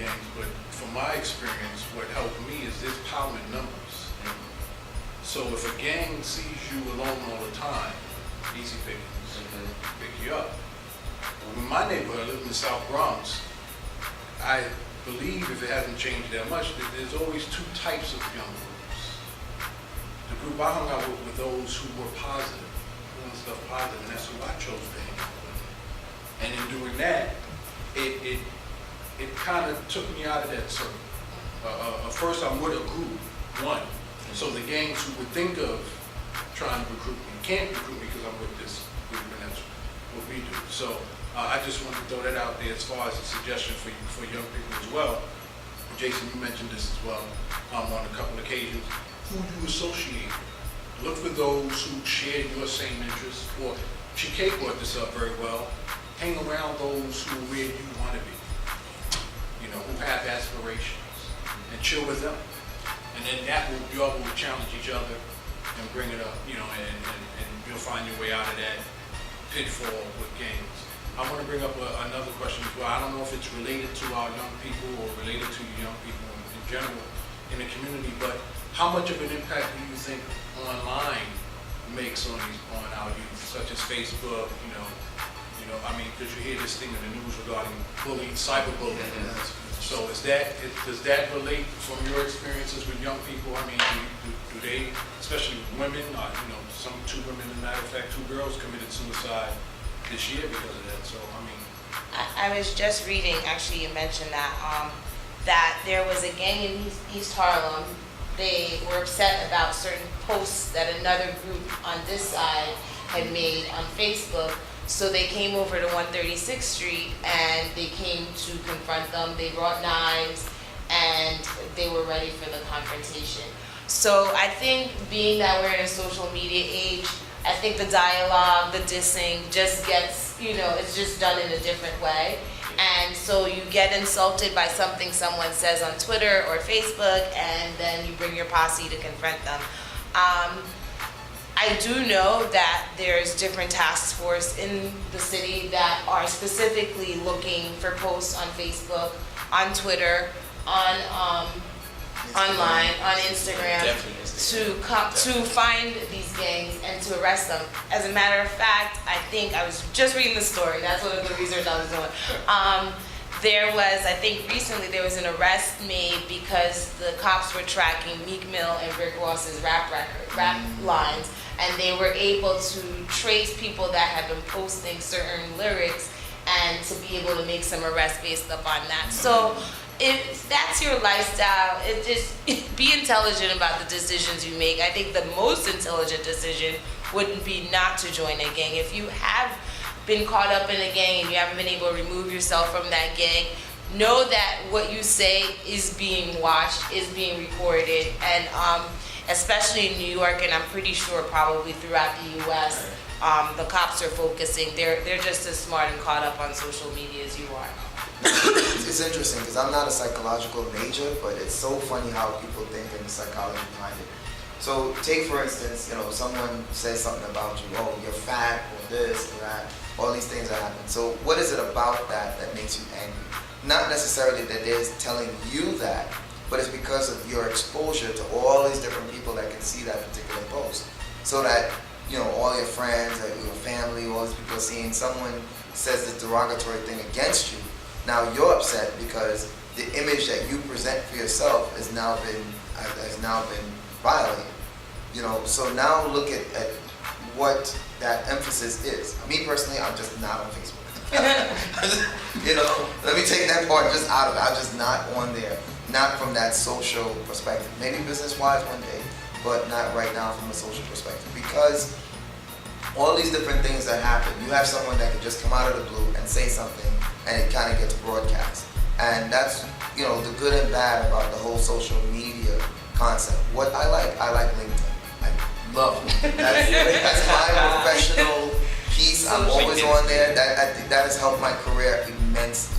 gangs, but from my experience, what helped me is there's power in numbers. So if a gang sees you alone all the time, easy pickings, pick you up. In my neighborhood, I live in the South Bronx, I believe, if it hasn't changed that much, that there's always two types of young groups. The group I hung out with those who were positive, doing stuff positive, and that's who I chose to hang out with. And in doing that, it kind of took me out of that circle. First, I'm with a group, one. So the gangs who would think of trying to recruit me can't recruit me because I'm with this group, and that's what we do. So I just wanted to throw that out there as far as a suggestion for young people as well. Jason, you mentioned this as well on a couple of occasions. Who you associate. Look for those who share your same interests. Or Chike brought this up very well. Hang around those who are where you want to be. You know, who have aspirations, and chill with them. And then you all will challenge each other and bring it up, you know, and you'll find your way out of that pitfall with gangs. I want to bring up another question as well. I don't know if it's related to our young people or related to young people in general in the community, but how much of an impact do you think online makes on our youth, such as Facebook, you know, I mean, because you hear this thing in the news regarding bullying, cyberbullying. So does that relate from your experiences with young people? I mean, do they, especially women, you know, two women, as a matter of fact, 2 girls committed suicide this year because of that. So, I mean. I was just reading, actually you mentioned that, that there was a gang in East Harlem. They were upset about certain posts that another group on this side had made on Facebook. So they came over to 136th Street and they came to confront them. They brought knives and they were ready for the confrontation. So I think being that we're in a social media age, I think the dialogue, the dissing just gets, you know, it's just done in a different way. And so you get insulted by something someone says on Twitter or Facebook, and then you bring your posse to confront them. I do know that there's different task force in the city that are specifically looking for posts on Facebook, on Twitter, on online, on Instagram, to find these gangs and to arrest them. As a matter of fact, I think I was just reading the story. That's what the research I was doing. There was, I think recently, there was an arrest made because the cops were tracking Meek Mill and Rick Ross's rap lines, and they were able to trace people that had been posting certain lyrics and to be able to make some arrests based upon that. So if that's your lifestyle, it just be intelligent about the decisions you make. I think the most intelligent decision would be not to join a gang. If you have been caught up in a gang and you haven't been able to remove yourself from that gang, know that what you say is being watched, is being recorded, and especially in New York, and I'm pretty sure probably throughout the US, the cops are focusing. They're just as smart and caught up on social media as you are. It's interesting because I'm not a psychological major, but it's so funny how people think and the psychology behind it. So take for instance, you know, someone says something about you, oh, you're fat, or this, or that, all these things that happen. So what is it about that makes you angry? Not necessarily that they're telling you that, but it's because of your exposure to all these different people that can see that particular post. So that, you know, all your friends, your family, all these people are seeing someone says this derogatory thing against you. Now you're upset because the image that you present for yourself has now been violated. You know, so now look at what that emphasis is. Me personally, I'm just not on Facebook. You know, let me take that part just out of it. I'm just not on there. Not from that social perspective. Maybe business-wise one day, but not right now from a social perspective. Because all these different things that happen, you have someone that could just come out of the blue and say something, and it kind of gets broadcast. And that's, you know, the good and bad about the whole social media concept. What I like LinkedIn. I love LinkedIn. That's my professional piece. I'm always on there. I think that has helped my career immensely.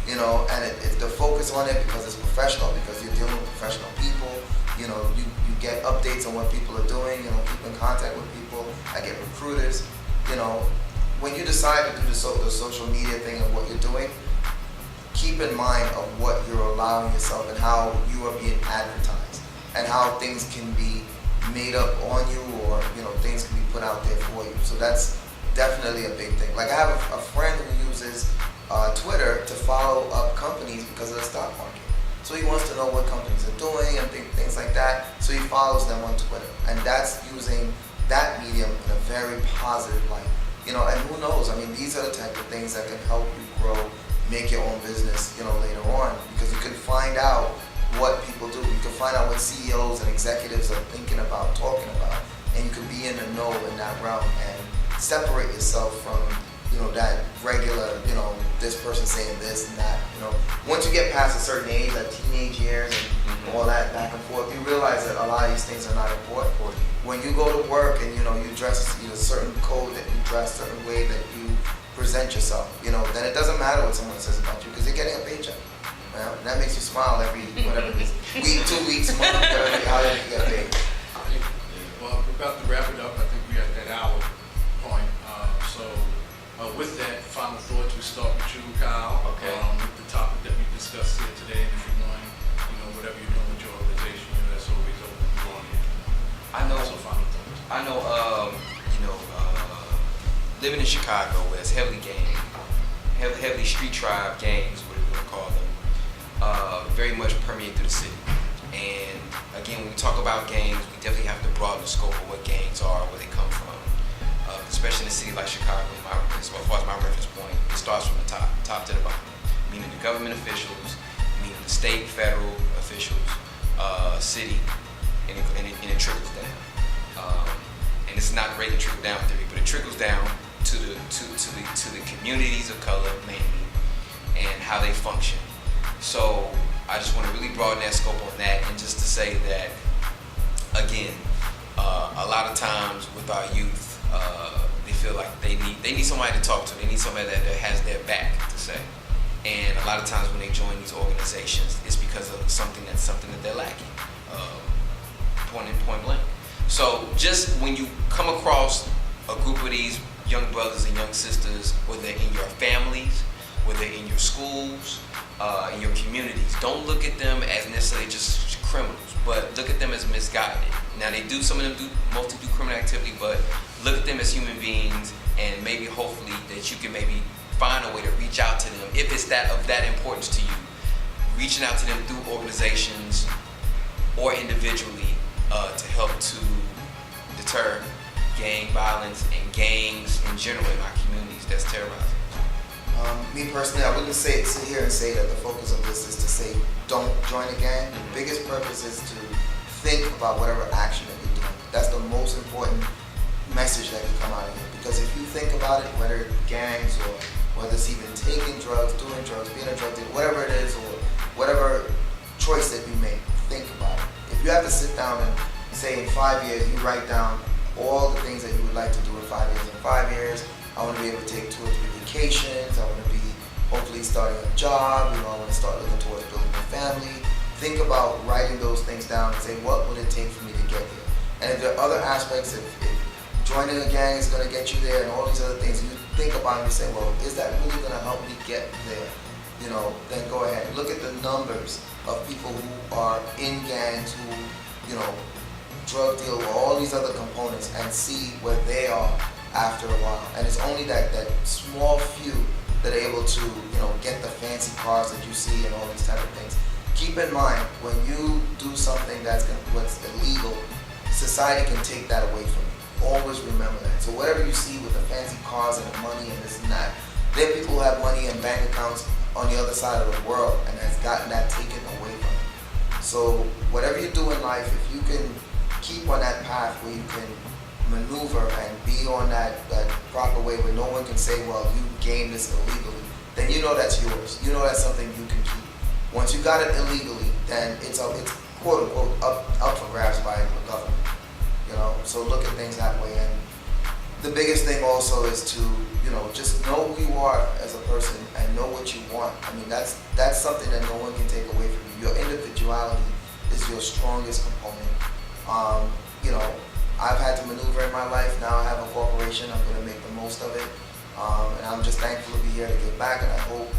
You know, and the focus on it because it's professional, because you're dealing with professional people. You know, you get updates on what people are doing. You know, keep in contact with people. I get recruiters. You know, when you decide to do the social media thing and what you're doing, keep in mind of what you're allowed allowing yourself and how you are being advertised and how things can be made up on you or, you know, things can be put out there for you. So that's definitely a big thing. Like I have a friend who uses Twitter to follow up companies because of the stock market. So he wants to know what companies are doing and things like that. So he follows them on Twitter. And that's using that medium in a very positive light. You know, and who knows? I mean, these are the type of things that can help you grow, make your own business, you know, later on. Because you can find out what people do. You can find out what CEOs and executives are thinking about, talking about. And you can be in the know in that realm and separate yourself from, you know, that regular, you know, this person saying this and that, you know. Once you get past a certain age, like teenage years and all that back and forth, you realize that a lot of these things are not important. When you go to work and, you know, you dress, you know, certain code that you dress, certain way that you present yourself, you know, then it doesn't matter what someone says about you because you're getting a paycheck. You know? And that makes you smile every, whatever it is, week, 2 weeks, month, whatever, how you get paid. Well, we're about to wrap it up. I think we're at that hour point. With that, final thoughts, we start with you, Kyle. Okay. With the topic that we discussed here today, and if you're doing, you know, whatever you're doing with your organization, you know, that's always open to going in. I know. So final thoughts. I know. Living in Chicago, where it's heavily heavily street tribe gangs, whatever you want to call them, very much permeate through the city. And again, when we talk about gangs, we definitely have to broaden the scope of what gangs are, where they come from. Especially in a city like Chicago, as far as my reference point, it starts from the top to the bottom, meaning the government officials, meaning the state, federal officials, city, and it trickles down. And it's not great to trickle down theory, but it trickles down to the communities of color mainly, and how they function. So I just want to really broaden that scope on that, and just to say that again, a lot of times with our youth. They feel like they need somebody to talk to. They need somebody that has their back, to say. And a lot of times when they join these organizations, it's because of something that they're lacking. Point blank. So just when you come across a group of these young brothers and young sisters, whether in your families, whether in your schools, in your communities, don't look at them as necessarily just criminals, but look at them as misguided. Now some of them mostly do criminal activity, but look at them as human beings, and maybe hopefully that you can maybe find a way to reach out to them if it's of that importance to you. Reaching out to them through organizations or individually to help to deter gang violence and gangs in general in our communities that's terrorizing. Me personally, I wouldn't sit here and say that the focus of this is to say don't join a gang. The biggest purpose is to think about whatever action that you're doing. That's the most important message that can come out of it. Because if you think about it, whether it's gangs or whether it's even taking drugs, doing drugs, being a drug dealer, whatever it is, or whatever choice that you make, think about it. If you have to sit down and say in 5 years, you write down all the things that you would like to do in 5 years. In 5 years, I want to be able to take 2 or 3 vacations. I want to be hopefully starting a job. You know, I want to start looking towards building a family. Think about writing those things down and say, what would it take for me to get there? And if there are other aspects, if joining a gang is going to get you there and all these other things, you think about it and say, well, is that really going to help me get there? You know, then go ahead. Look at the numbers of people who are in gangs, who, you know, drug deal, or all these other components, and see where they are after a while. And it's only that small few that are able to, you know, get the fancy cars that you see and all these type of things. Keep in mind, when you do something what's illegal, society can take that away from you. Always remember that. So whatever you see with the fancy cars and the money and this and that, there are people who have money and bank accounts on the other side of the world and has gotten that taken away from them. So whatever you do in life, if you can keep on that path where you can maneuver and be on that proper way where no one can say, well, you gained this illegally, then you know that's yours. You know that's something you can keep. Once you got it illegally, then it's quote unquote up for grabs by the government. You know, so look at things that way. And the biggest thing also is to, you know, just know who you are as a person and know what you want. I mean, that's something that no one can take away from you. Your individuality is your strongest component. You know, I've had to maneuver in my life. Now I have a corporation. I'm going to make the most of it. And I'm just thankful to be here to give back. And I hope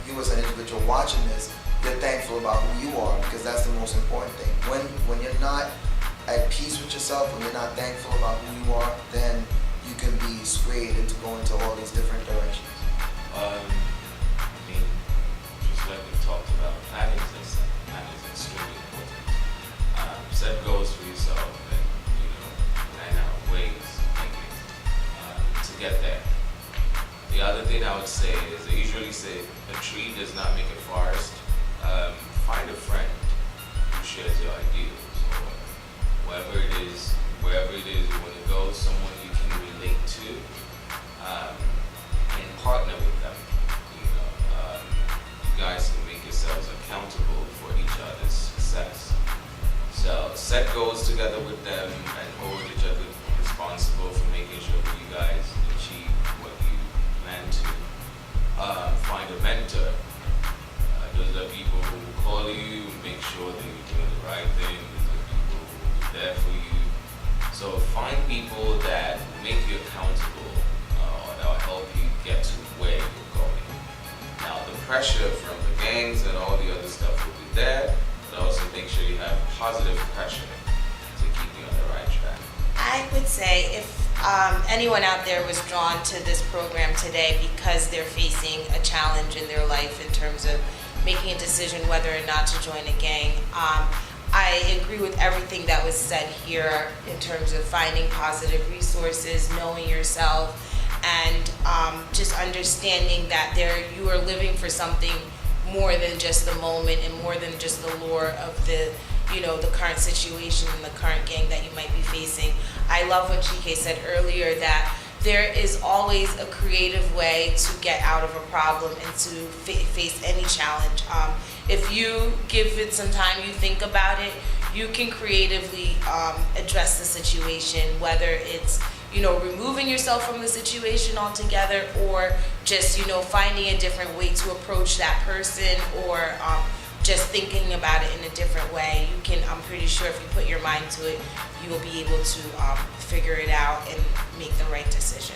you as an individual watching this, you're thankful thankful about who you are, because that's the most important thing. When you're not at peace with yourself, when you're not thankful about who you are, then you can be swayed into going to all these different directions. I mean, just like we talked about, planning is extremely important. Set goals for yourself and, plan out ways thinking to get there. The other thing I would say is, I usually say, a tree does not make a forest. Find a friend who shares your ideals, or wherever it is you want to go, someone you can relate to, and partner with them. You guys can make yourselves accountable for each other's success. So set goals together with them and hold each other responsible for making sure that you guys achieve what you plan to. Find a mentor. Those are people who will call you, make sure that you're doing the right thing. Those are people who will be there for you. So find people that make you accountable, or that will help you get to where you're going. Now, the pressure from the gangs and all the other stuff will be there, but also make sure you have positive pressure to keep you on the right track. I would say if anyone out there was drawn to this program today because they're facing a challenge in their life in terms of making a decision whether or not to join a gang, I agree with everything that was said here in terms of finding positive resources, knowing yourself, and just understanding that you are living for something more than just the moment and more than just the lure of the current situation and the current gang that you might be facing. I love what Chike said earlier, that there is always a creative way to get out of a problem and to face any challenge. If you give it some time, you think about it, you can creatively address the situation, whether it's removing yourself from the situation altogether, or just finding a different way to approach that person, or just thinking about it in a different way. I'm pretty sure if you put your mind to it, you will be able to figure it out and make the right decision.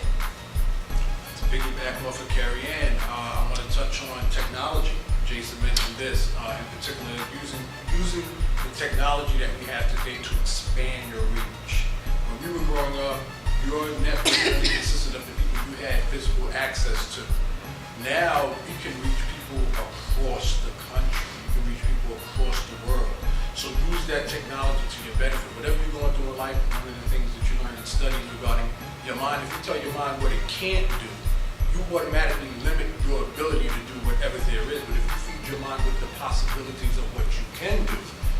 To piggyback off of Kerri-Ann, I want to touch on technology. Jason mentioned this, in particular, using the technology that we have today to expand your reach. When we were growing up, your network only consisted of the people you had physical access to. Now, you can reach people across the country. You can reach people across the world. So use that technology to your benefit. Whatever you're going through in life, one of the things that you learn in studies regarding your mind, if you tell your mind what it can't do, you automatically limit your ability to do whatever there is. But if you feed your mind with the possibilities of what you can do,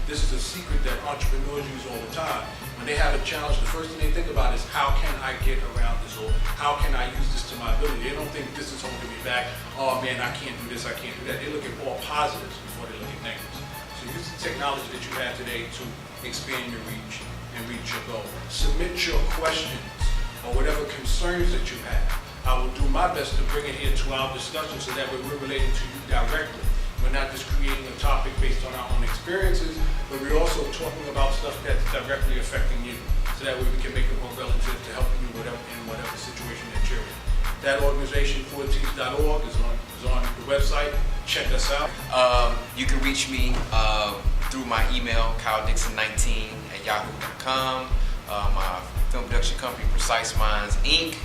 this is a secret that entrepreneurs use all the time. When they have a challenge, the first thing they think about is, how can I get around this, or how can I use this to my ability? They don't think this is holding me back. Oh man, I can't do this, I can't do that. They look at all positives before they look at negatives. So use the technology that you have today to expand your reach and reach your goal. Submit your questions or whatever concerns that you have. I will do my best to bring it here to our discussion so that way we're relating to you directly. We're not just creating a topic based on our own experiences, but we're also talking about stuff that's directly affecting you, so that way we can make it more relative to helping you in whatever situation that you're in. That organization, 4Ts.org, is on the website. Check us out. You can reach me through my email, kyleDixon19@yahoo.com. My film production company, Preciseminds, Inc.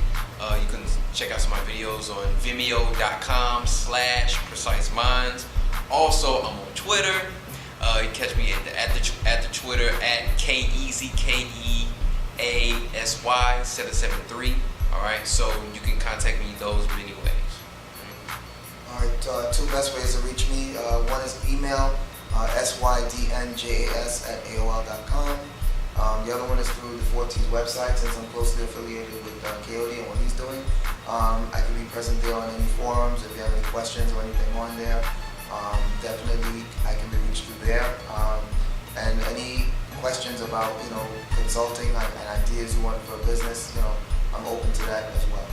You can check out some of my videos on Vimeo.com/PreciseMinds. Also, I'm on Twitter. You can catch me at the Twitter at KEZKEASY773. All right, so you can contact me those many ways. All right, two best ways to reach me. One is email, sydnjas@aol.com. The other one is through the 4T's website, since I'm closely affiliated with Kayode and what he's doing. I can be present there on any forums. If you have any questions or anything on there, definitely I can be reached through there. And any questions about consulting and ideas you want for a business, I'm open to that as well.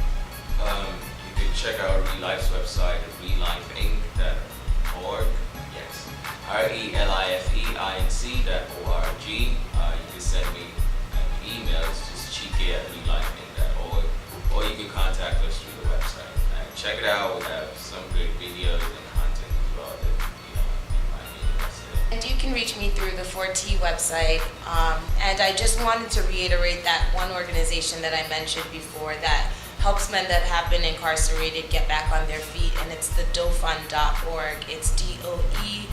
You can check out ReLife's website at relifeinc.org. Yes, RELIFEINC.org. You can send me an email. It's just Chike@relifeinc.org, or you can contact us through the website. And check it out. We have some great videos and content as well that you might be interested in. reach me through the 4T website, and I just wanted to reiterate that one organization that I mentioned before that helps men that have been incarcerated get back on their feet, and it's the doefund.org. It's DOEFUND.org.